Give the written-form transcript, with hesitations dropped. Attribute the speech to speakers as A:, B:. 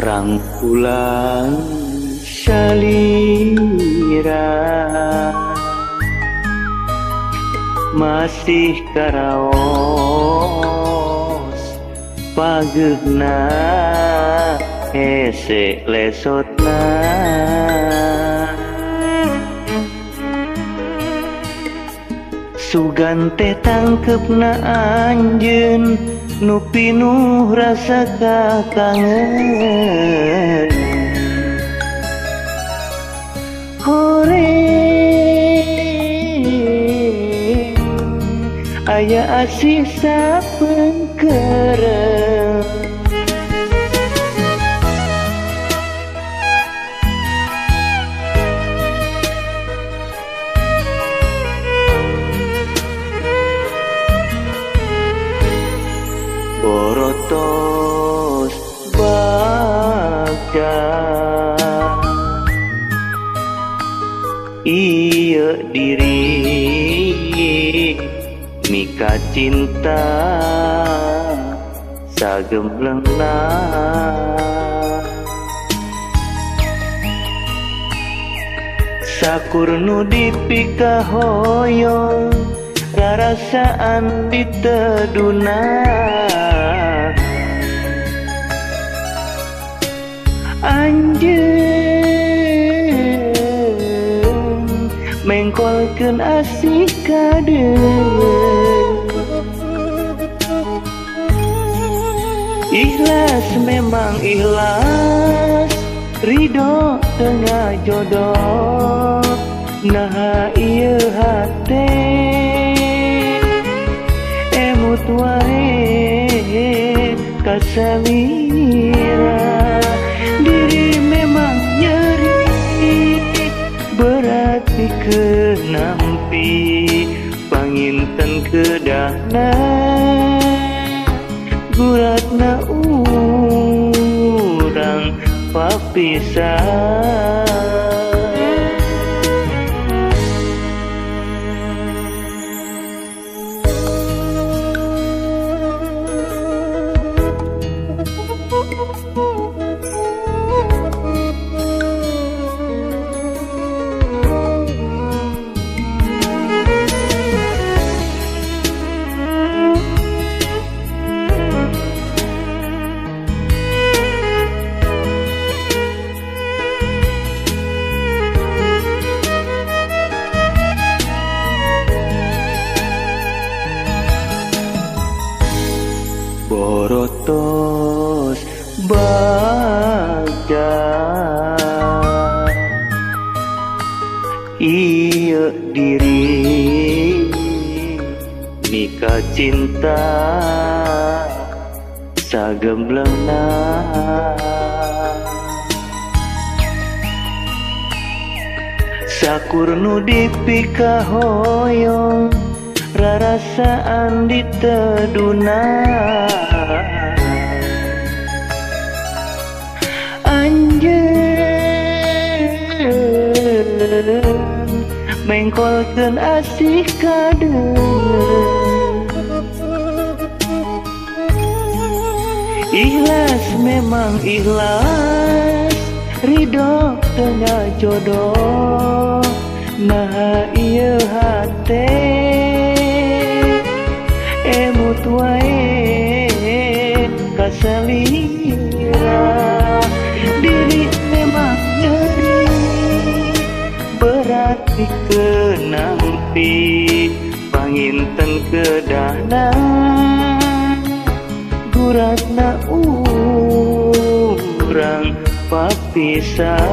A: Rangkulan salira masih karaos pageuna hese lesotna sugan teh tangkepna anjeun nu pinuh rasa kakangen horeng aya asih sapengkeureuh borotos bagja ieu diri mika cinta sagemblengna sakur nu dipika hoyong rarasaan diteduna anjeun mengkolkeun asih kadeung ikhlas memang ikhlas ridho tengah jodoh nah ieu hate emut wae kasamira diri memang nyeri berat pikeun nampi panginten kedahna guratna urang papisah borotos bagja ieu diri mika cinta sagemblengna sakur nu dipika hoyong rarasaan diteduna anjeun mengkolkeun asih kadeung ikhlas memang ikhlas ridho tengah jodoh nah ieu hate emut wae kasalira diri memang nyeri berat pikeun nampi panginten kedahna guratna urang papisah